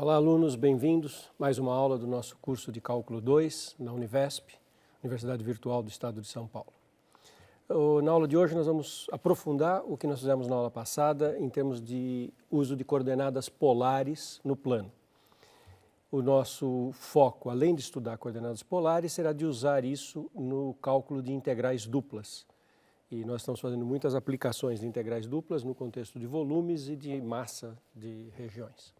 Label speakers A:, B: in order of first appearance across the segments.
A: Olá, alunos, bem-vindos. Mais uma aula do nosso curso de Cálculo 2 na Univesp, Universidade Virtual do Estado de São Paulo. Na aula de hoje nós vamos aprofundar o que nós fizemos na aula passada em termos de uso de coordenadas polares no plano. O nosso foco, além de estudar coordenadas polares, será de usar isso no cálculo de integrais duplas. E nós estamos fazendo muitas aplicações de integrais duplas no contexto de volumes e de massa de regiões.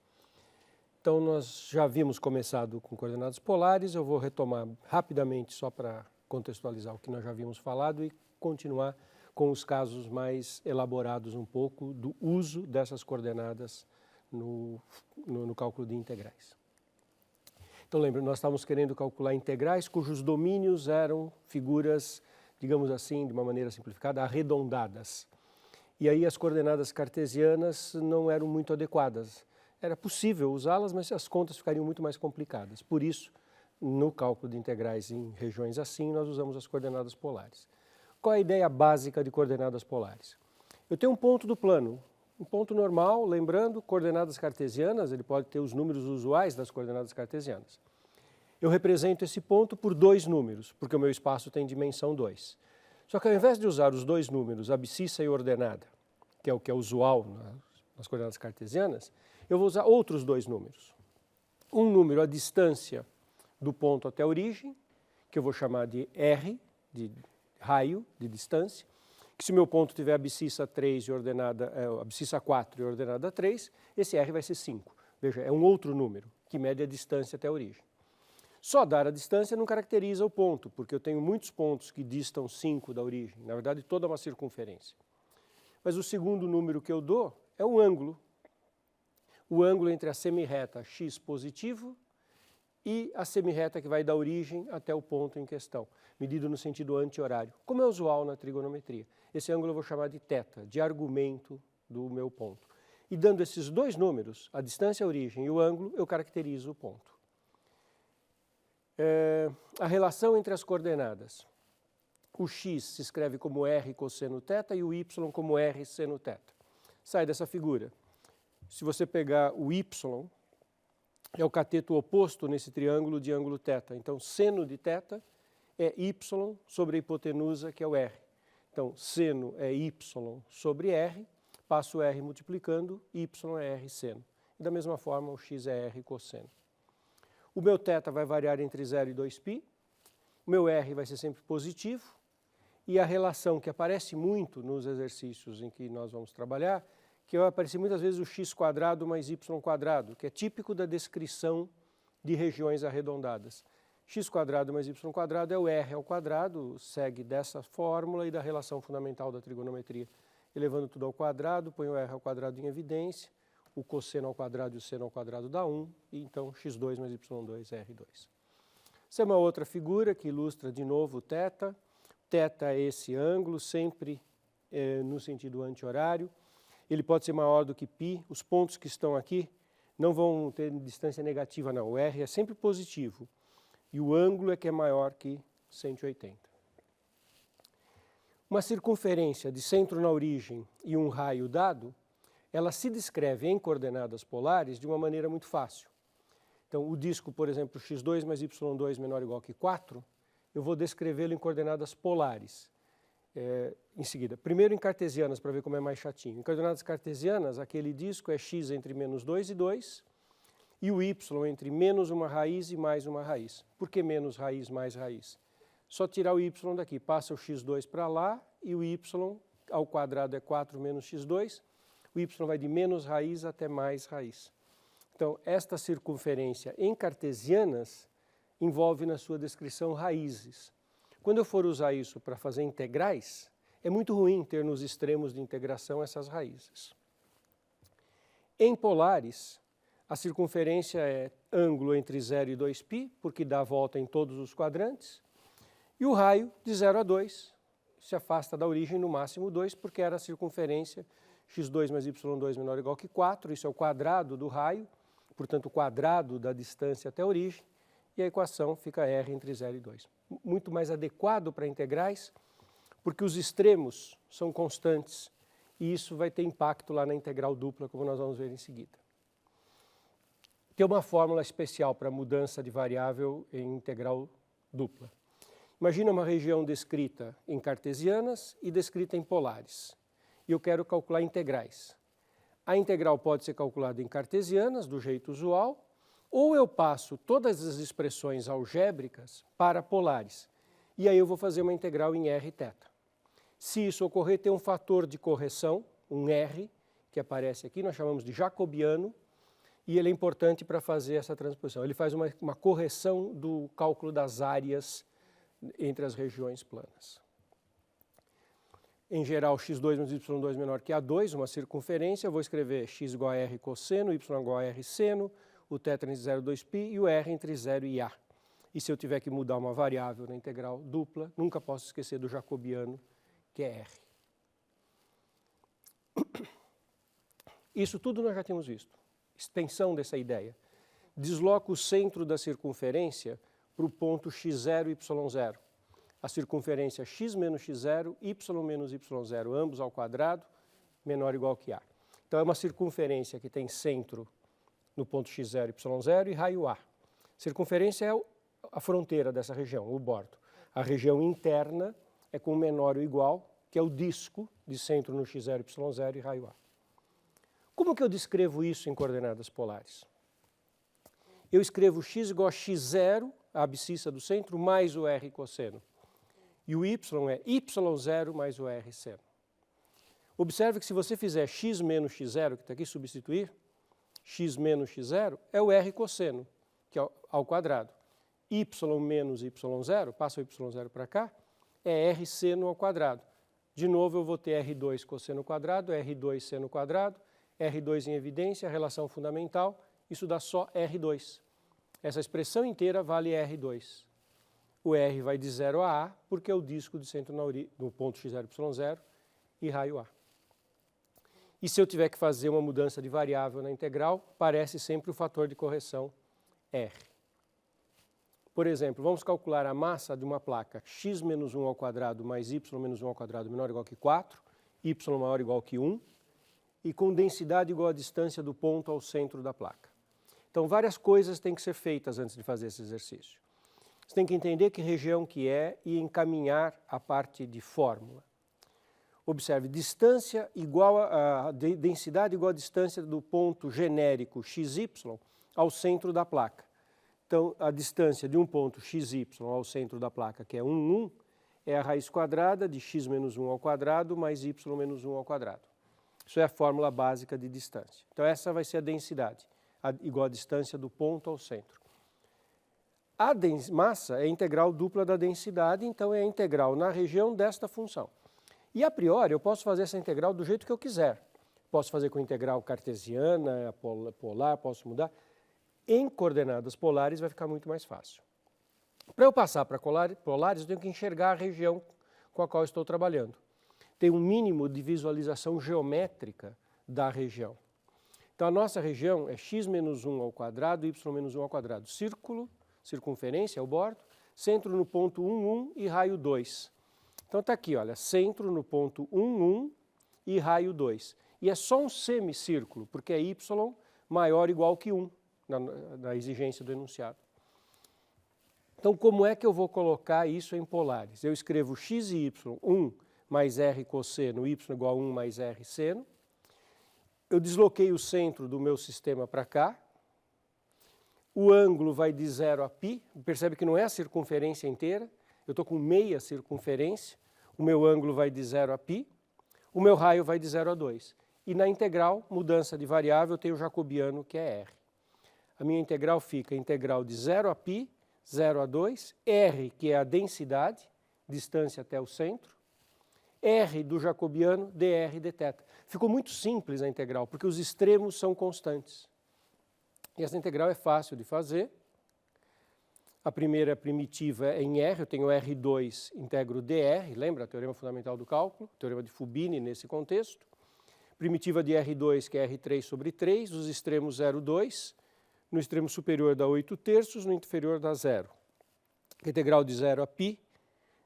A: Então, nós já havíamos começado com coordenadas polares, eu vou retomar rapidamente só para contextualizar o que nós já havíamos falado e continuar com os casos mais elaborados um pouco do uso dessas coordenadas no cálculo de integrais. Então, lembra, nós estávamos querendo calcular integrais cujos domínios eram figuras, digamos assim, de uma maneira simplificada, arredondadas. E aí as coordenadas cartesianas não eram muito adequadas. Era possível usá-las, mas as contas ficariam muito mais complicadas. Por isso, no cálculo de integrais em regiões assim, nós usamos as coordenadas polares. Qual é a ideia básica de coordenadas polares? Eu tenho um ponto do plano, um ponto normal, lembrando, coordenadas cartesianas, ele pode ter os números usuais das coordenadas cartesianas. Eu represento esse ponto por dois números, porque o meu espaço tem dimensão 2. Só que ao invés de usar os dois números, abscissa e ordenada, que é usual nas coordenadas cartesianas, eu vou usar outros dois números. Um número, a distância do ponto até a origem, que eu vou chamar de R, de raio, de distância, que se o meu ponto tiver abscissa 3 e ordenada, abscissa 4 e ordenada 3, esse R vai ser 5. Veja, é um outro número, que mede a distância até a origem. Só dar a distância não caracteriza o ponto, porque eu tenho muitos pontos que distam 5 da origem, na verdade toda uma circunferência. Mas o segundo número que eu dou é o ângulo entre a semirreta x positivo e a semirreta que vai da origem até o ponto em questão, medido no sentido anti-horário, como é usual na trigonometria. Esse ângulo eu vou chamar de θ, de argumento do meu ponto. E dando esses dois números, a distância, a origem e o ângulo, eu caracterizo o ponto. A relação entre as coordenadas. O x se escreve como r cosseno θ e o y como r seno θ. Sai dessa figura. Se você pegar o y, é o cateto oposto nesse triângulo de ângulo θ. Então, seno de θ é y sobre a hipotenusa, que é o r. Então, seno é y sobre r, passo r multiplicando, y é r seno. E da mesma forma, o x é r cosseno. O meu θ vai variar entre 0 e 2π, o meu r vai ser sempre positivo, e a relação que aparece muito nos exercícios em que nós vamos trabalhar, que vai aparecer muitas vezes o x² mais y², que é típico da descrição de regiões arredondadas. x² mais y² é o r ao quadrado, segue dessa fórmula e da relação fundamental da trigonometria. Elevando tudo ao quadrado, põe o r ao quadrado em evidência, o cosseno ao quadrado e o seno ao quadrado dá 1, e então x2 mais y2 é r2. Essa é uma outra figura que ilustra de novo o θ. θ é esse ângulo, sempre no sentido anti-horário. Ele pode ser maior do que π, os pontos que estão aqui não vão ter distância negativa não, o r é sempre positivo e o ângulo é que é maior que 180. Uma circunferência de centro na origem e um raio dado, ela se descreve em coordenadas polares de uma maneira muito fácil. Então o disco, por exemplo, x2 mais y2 menor ou igual que 4, eu vou descrevê-lo em coordenadas polares. Em seguida, primeiro em cartesianas, para ver como é mais chatinho. Em coordenadas cartesianas, aquele disco é x entre menos 2 e 2, e o y entre menos uma raiz e mais uma raiz. Por que menos raiz, mais raiz? Só tirar o y daqui, passa o x2 para lá, e o y ao quadrado é 4 menos x2, o y vai de menos raiz até mais raiz. Então, esta circunferência em cartesianas envolve na sua descrição raízes. Quando eu for usar isso para fazer integrais, é muito ruim ter nos extremos de integração essas raízes. Em polares, a circunferência é ângulo entre 0 e 2π, porque dá a volta em todos os quadrantes, e o raio de 0 a 2 se afasta da origem no máximo 2, porque era a circunferência x2 mais y2 menor ou igual que 4, isso é o quadrado do raio, portanto o quadrado da distância até a origem, e a equação fica r entre 0 e 2. Muito mais adequado para integrais, porque os extremos são constantes e isso vai ter impacto lá na integral dupla, como nós vamos ver em seguida. tem uma fórmula especial para mudança de variável em integral dupla. Imagina uma região descrita em cartesianas e descrita em polares. E eu quero calcular integrais. A integral pode ser calculada em cartesianas, do jeito usual, ou eu passo todas as expressões algébricas para polares. E aí eu vou fazer uma integral em r θ. Se isso ocorrer, tem um fator de correção, um r, que aparece aqui, nós chamamos de jacobiano, e ele é importante para fazer essa transposição. Ele faz uma correção do cálculo das áreas entre as regiões planas. Em geral, x2 menos y2 menor que a2, uma circunferência, eu vou escrever x igual a r cosseno, y igual a r seno, o θ entre 0 e 2π e o r entre 0 e a. E se eu tiver que mudar uma variável na integral dupla, nunca posso esquecer do jacobiano, que é r. Isso tudo nós já temos visto. Extensão dessa ideia. Desloco o centro da circunferência para o ponto x0 e y0. A circunferência x menos x0, y menos y0, ambos ao quadrado, menor ou igual que a. Então é uma circunferência que tem centro no ponto x0 e y0 e raio a. Circunferência é a fronteira dessa região, o bordo. A região interna é com menor ou igual, que é o disco de centro no x0 e y0 e raio a. Como que eu descrevo isso em coordenadas polares? Eu escrevo x igual a x0, a abscissa do centro, mais o r cosseno. E o y é y0 mais o r seno. Observe que se você fizer x menos x0, que está aqui, substituir, x menos x0 é o r cosseno, que é ao quadrado. Y menos y0, passa o y0 para cá, é r seno ao quadrado. De novo eu vou ter r2 cosseno quadrado, r2 seno quadrado, R2 em evidência, relação fundamental, isso dá só R2. Essa expressão inteira vale R2. O R vai de 0 a A, porque é o disco de centro no ponto x0, y0 e raio A. E se eu tiver que fazer uma mudança de variável na integral, parece sempre o fator de correção R. Por exemplo, vamos calcular a massa de uma placa x menos 1 ao quadrado mais y menos 1 ao quadrado menor ou igual que 4, y maior ou igual que 1, e com densidade igual à distância do ponto ao centro da placa. Então, várias coisas têm que ser feitas antes de fazer esse exercício. Você tem que entender que região que é e encaminhar a parte de fórmula. Observe, distância igual a densidade igual à distância do ponto genérico xy ao centro da placa. Então, a distância de um ponto xy ao centro da placa, que é 1, 1, é a raiz quadrada de x menos 1 ao quadrado mais y menos 1 ao quadrado. Isso é a fórmula básica de distância. Então, essa vai ser a densidade, igual à distância do ponto ao centro. A massa é a integral dupla da densidade, então é a integral na região desta função. E, a priori, eu posso fazer essa integral do jeito que eu quiser. Posso fazer com integral cartesiana, polar, posso mudar. Em coordenadas polares vai ficar muito mais fácil. Para eu passar para polares, eu tenho que enxergar a região com a qual eu estou trabalhando. Tem um mínimo de visualização geométrica da região. Então, a nossa região é x menos 1 ao quadrado, y menos 1 ao quadrado. Círculo, circunferência, é o bordo, centro no ponto 1, 1 e raio 2. Então, está aqui, olha, centro no ponto 1, 1 e raio 2. E é só um semicírculo, porque é y maior ou igual que 1, na exigência do enunciado. Então, como é que eu vou colocar isso em polares? Eu escrevo x e y, 1 mais r cosseno, y igual a 1 mais r seno. Eu desloquei o centro do meu sistema para cá. O ângulo vai de 0 a π. Percebe que não é a circunferência inteira. Eu estou com meia circunferência. O meu ângulo vai de 0 a π. O meu raio vai de 0 a 2. E na integral, mudança de variável, eu tenho o jacobiano, que é r. A minha integral fica integral de 0 a π, 0 a 2, r, que é a densidade, distância até o centro, r do jacobiano, dr dθ. Ficou muito simples a integral, porque os extremos são constantes. E essa integral é fácil de fazer. A primeira primitiva é em r, eu tenho r2 integro dr, lembra? Teorema fundamental do cálculo, teorema de Fubini nesse contexto. Primitiva de r2, que é r3 sobre 3, os extremos 0, 2. No extremo superior dá 8/3, no inferior dá 0. Integral de 0 a π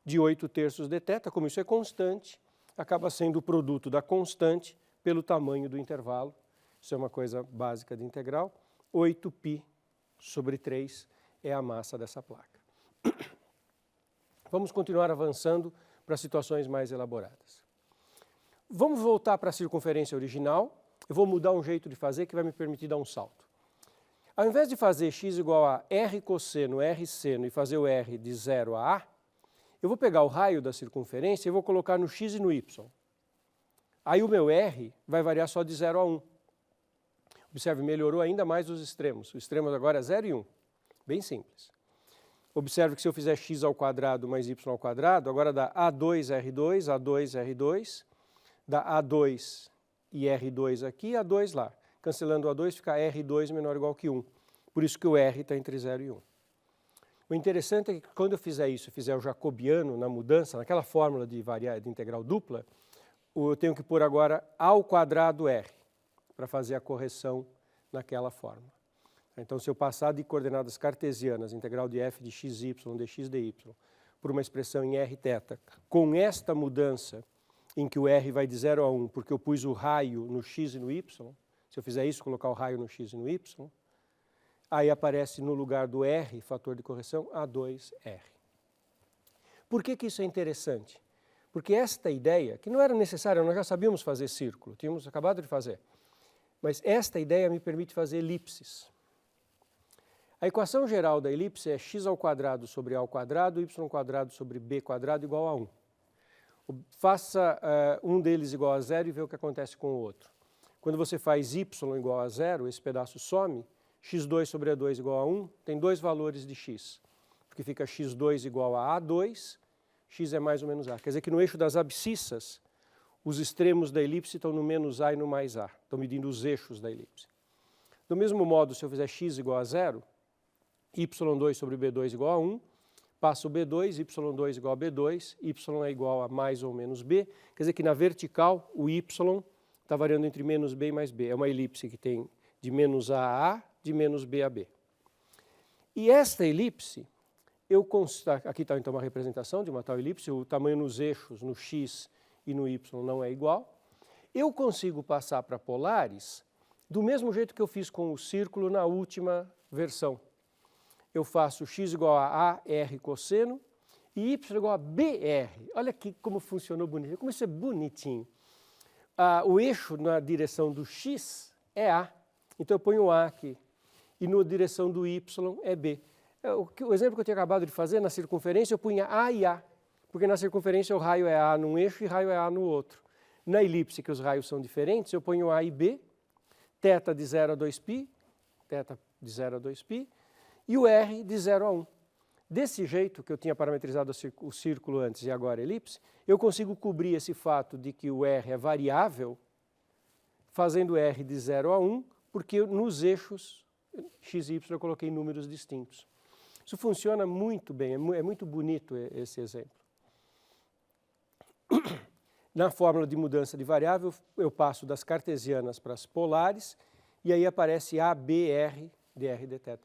A: de 8/3 dθ, como isso é constante, acaba sendo o produto da constante pelo tamanho do intervalo. Isso é uma coisa básica de integral, 8π sobre 3 é a massa dessa placa. Vamos continuar avançando para situações mais elaboradas. Vamos voltar para a circunferência original. Eu vou mudar um jeito de fazer que vai me permitir dar um salto. Ao invés de fazer x igual a r cosseno, r seno e fazer o r de 0 a a, eu vou pegar o raio da circunferência e vou colocar no x e no y. Aí o meu r vai variar só de 0 a 1. Observe, melhorou ainda mais os extremos. Os extremos agora é 0 e 1. Bem simples. Observe que se eu fizer x ao quadrado mais y ao quadrado, agora dá A2R2, A2R2, dá A2 e R2 aqui, A2 lá. Cancelando o A2 fica R2 menor ou igual que 1. Por isso que o R está entre 0 e 1. O interessante é que quando eu fizer isso, fizer o jacobiano na mudança, naquela fórmula de integral dupla, eu tenho que pôr agora ao quadrado R, para fazer a correção naquela fórmula. Então, se eu passar de coordenadas cartesianas, integral de f de xy, dx dy, por uma expressão em r θ, com esta mudança em que o r vai de 0 a 1, porque eu pus o raio no x e no y, se eu fizer isso, colocar o raio no x e no y, aí aparece no lugar do r, fator de correção, A2R. Por que isso é interessante? Porque esta ideia, que não era necessária, nós já sabíamos fazer círculo, tínhamos acabado de fazer, mas esta ideia me permite fazer elipses. A equação geral da elipse é x ao quadrado sobre a ao quadrado, y quadrado sobre b quadrado igual a 1. Faça um deles igual a 0 e vê o que acontece com o outro. Quando você faz y igual a 0, esse pedaço some, x2 sobre a2 igual a 1, tem dois valores de x, porque fica x2 igual a a2, x é mais ou menos a. Quer dizer que no eixo das abscissas, os extremos da elipse estão no menos a e no mais a, estão medindo os eixos da elipse. Do mesmo modo, se eu fizer x igual a 0, y2 sobre b2 igual a 1, passo o b2, y2 igual a b2, y é igual a mais ou menos b, quer dizer que na vertical o y está variando entre menos b e mais b. É uma elipse que tem de menos a a, de menos b a b. E esta elipse, aqui está então uma representação de uma tal elipse, o tamanho nos eixos, no x e no y não é igual. Eu consigo passar para polares do mesmo jeito que eu fiz com o círculo na última versão. Eu faço x igual a AR cosseno e y igual a BR. Olha aqui como funcionou bonito, como isso é bonitinho. O eixo na direção do x é A, então eu ponho A aqui. E na direção do y é B. O exemplo que eu tinha acabado de fazer, na circunferência eu punha A e A, porque na circunferência o raio é A num eixo e o raio é A no outro. Na elipse, que os raios são diferentes, eu ponho A e B, θ de 0 a 2π, θ de 0 a 2π, e o R de 0 a 1. Desse jeito que eu tinha parametrizado o círculo antes e agora a elipse, eu consigo cobrir esse fato de que o R é variável, fazendo R de 0 a 1, porque nos eixos x e y eu coloquei números distintos. Isso funciona muito bem, é muito bonito esse exemplo. Na fórmula de mudança de variável, eu passo das cartesianas para as polares, e aí aparece ABR dr dθ.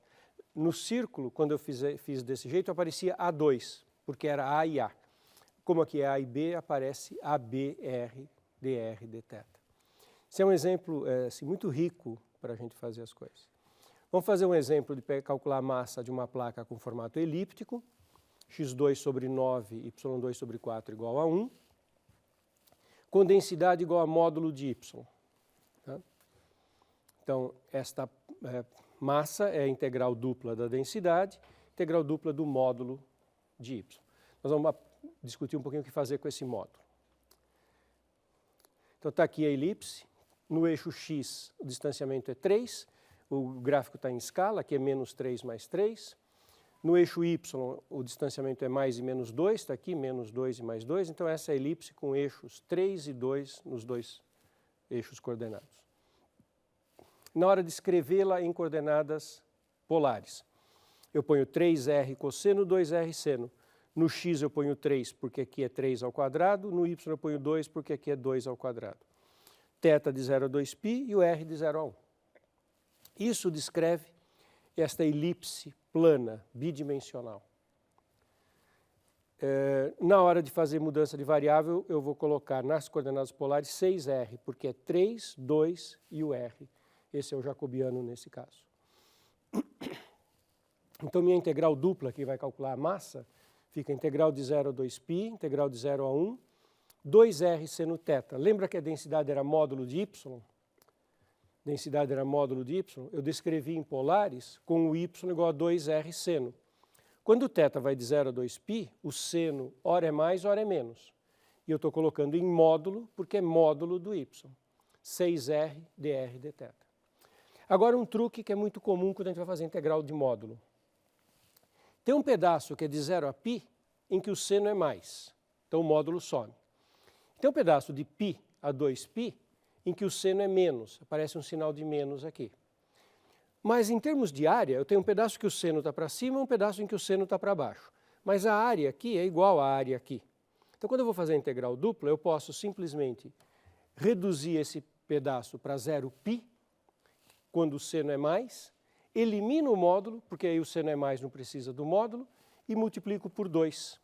A: No círculo, quando eu fiz desse jeito, aparecia A2, porque era A e A. Como aqui é A e B, aparece ABR dr dθ. Esse é um exemplo assim, muito rico para a gente fazer as coisas. Vamos fazer um exemplo de calcular a massa de uma placa com formato elíptico, x2 sobre 9, y2 sobre 4 igual a 1, com densidade igual a módulo de y. Tá? Então, esta massa é a integral dupla da densidade, integral dupla do módulo de y. Nós vamos discutir um pouquinho o que fazer com esse módulo. Então, está aqui a elipse. No eixo x, o distanciamento é 3. O gráfico está em escala, aqui é menos 3 mais 3. No eixo y, o distanciamento é mais e menos 2, está aqui, menos 2 e mais 2. Então, essa é a elipse com eixos 3 e 2 nos dois eixos coordenados. Na hora de escrevê-la em coordenadas polares, eu ponho 3r cosseno, 2r seno. No x eu ponho 3 porque aqui é 3 ao quadrado, no y eu ponho 2 porque aqui é 2 ao quadrado. Θ de 0 a 2π e o r de 0 a 1. Isso descreve esta elipse plana, bidimensional. Na hora de fazer mudança de variável, eu vou colocar nas coordenadas polares 6r, porque é 3, 2 e o r. Esse é o jacobiano nesse caso. Então, minha integral dupla, que vai calcular a massa, fica integral de 0 a 2π, integral de 0 a 1, 2r seno θ. Lembra que a densidade era módulo de y? Densidade era módulo de y. Eu descrevi em polares com o y igual a 2r seno. Quando o θ vai de 0 a 2π, o seno ora é mais, ora é menos. E eu estou colocando em módulo, porque é módulo do y. 6r dr dθ. Agora, um truque que é muito comum quando a gente vai fazer integral de módulo. Tem um pedaço que é de 0 a π, em que o seno é mais. Então, o módulo some. Tem um pedaço de π a 2π, em que o seno é menos. Aparece um sinal de menos aqui. Mas, em termos de área, eu tenho um pedaço que o seno está para cima e um pedaço em que o seno está para baixo. Mas a área aqui é igual à área aqui. Então, quando eu vou fazer a integral dupla, eu posso simplesmente reduzir esse pedaço para 0π, quando o seno é mais, elimino o módulo, porque aí o seno é mais, não precisa do módulo, e multiplico por 2.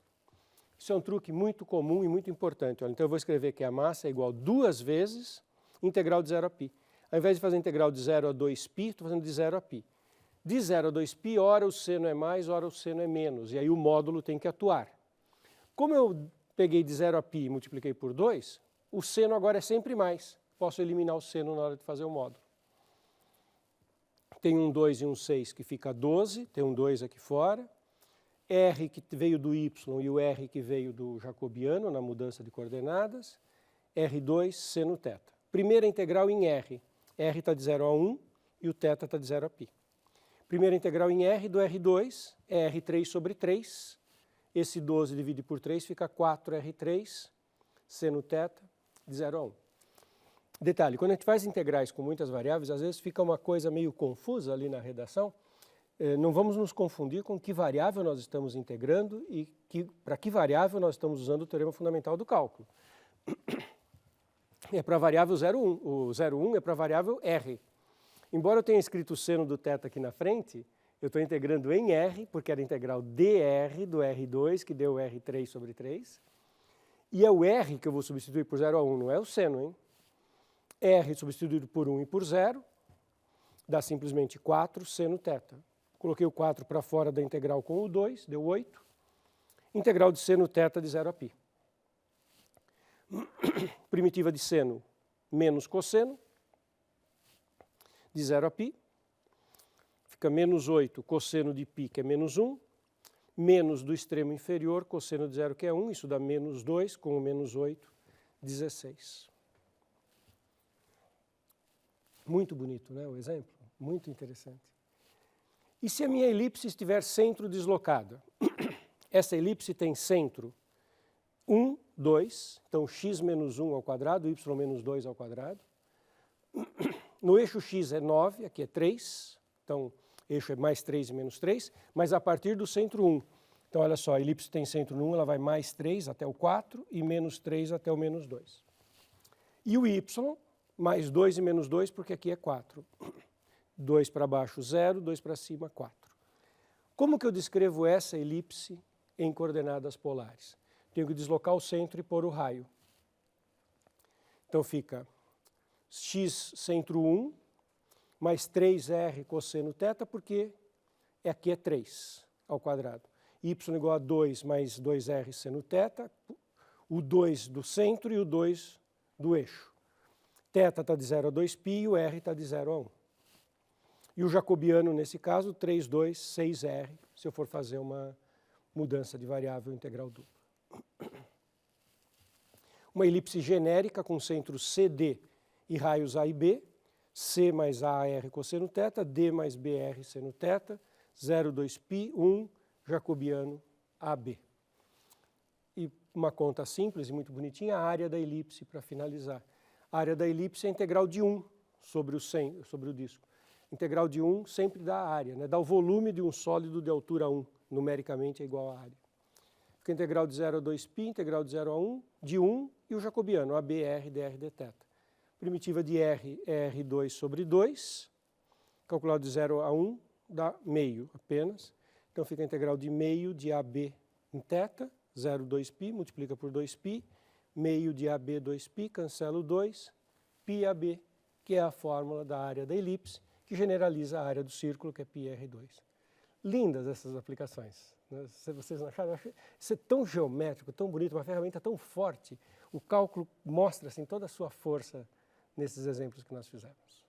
A: Isso é um truque muito comum e muito importante. Olha, então eu vou escrever que a massa é igual a 2 vezes integral de 0 a π. Ao invés de fazer integral de 0 a 2π, estou fazendo de 0 a π. De 0 a 2π, ora o seno é mais, ora o seno é menos, e aí o módulo tem que atuar. Como eu peguei de 0 a π e multipliquei por 2, o seno agora é sempre mais. Posso eliminar o seno na hora de fazer o módulo. Tem um 2 e um 6 que fica 12, tem um 2 aqui fora. R que veio do y e o R que veio do jacobiano na mudança de coordenadas. R2 seno θ. Primeira integral em R. R está de 0 a 1 e o θ está de 0 a π. Primeira integral em R do R2 é R3 sobre 3. Esse 12 divide por 3 fica 4R3 seno θ de 0 a 1. Detalhe, quando a gente faz integrais com muitas variáveis, às vezes fica uma coisa meio confusa ali na redação. Não vamos nos confundir com que variável nós estamos integrando e para que variável nós estamos usando o teorema fundamental do cálculo. É para a variável 0,1. O 0,1 é para a variável R. Embora eu tenha escrito o seno do θ aqui na frente, eu estou integrando em R, porque era a integral dr do R2, que deu R3 sobre 3. E é o R que eu vou substituir por 0 a 1, não é o seno, hein? R substituído por 1 e por 0, dá simplesmente 4 seno θ. Coloquei o 4 para fora da integral com o 2, deu 8. Integral de seno θ de 0 a π. Primitiva de seno menos cosseno, de 0 a π. Fica menos 8 cosseno de π, que é menos 1, menos do extremo inferior, cosseno de 0, que é 1, isso dá menos 2, com o menos 8, 16. Muito bonito, né, o exemplo? Muito interessante. E se a minha elipse estiver centro deslocada? Essa elipse tem centro 1, 2, então x menos 1 ao quadrado, y menos 2 ao quadrado. No eixo x é 9, aqui é 3, então eixo é mais 3 e menos 3, mas a partir do centro 1. Então, olha só, a elipse tem centro no 1, ela vai mais 3 até o 4 e menos 3 até o menos 2. E o y, mais 2 e menos 2, porque aqui é 4. 2 para baixo, 0, 2 para cima, 4. Como que eu descrevo essa elipse em coordenadas polares? Tenho que deslocar o centro e pôr o raio. Então fica x centro 1, mais 3r cosseno θ, porque aqui é 3 ao quadrado. Y igual a 2 mais 2r seno θ, o 2 do centro e o 2 do eixo. Θ está de 0 a 2π e o r está de 0 a 1. E o jacobiano, nesse caso, 3, 2, 6r, se eu for fazer uma mudança de variável integral dupla. Uma elipse genérica com centro CD e raios A e B, C mais AR cosseno θ, D mais BR seno θ, 0, 2π, 1, jacobiano AB. E uma conta simples e muito bonitinha, a área da elipse, para finalizar. A área da elipse é a integral de 1 sobre o disco. Integral de 1 sempre dá a área, né? Dá o volume de um sólido de altura 1, numericamente é igual à área. Fica a integral de 0 a 2π, integral de 0 a 1, de 1 e o jacobiano, AB, R, dr, dθ. Primitiva de R é R2 sobre 2, calculado de 0 a 1, dá meio apenas. Então fica a integral de meio de AB em θ, 0, 2π, multiplica por 2π, meio de AB, 2π, cancela o 2, πAB, que é a fórmula da área da elipse, que generaliza a área do círculo, que é πr2. lindas essas aplicações. Né? Se vocês não acharam, eu acho isso é tão geométrico, tão bonito, uma ferramenta tão forte. O cálculo mostra assim, toda a sua força nesses exemplos que nós fizemos.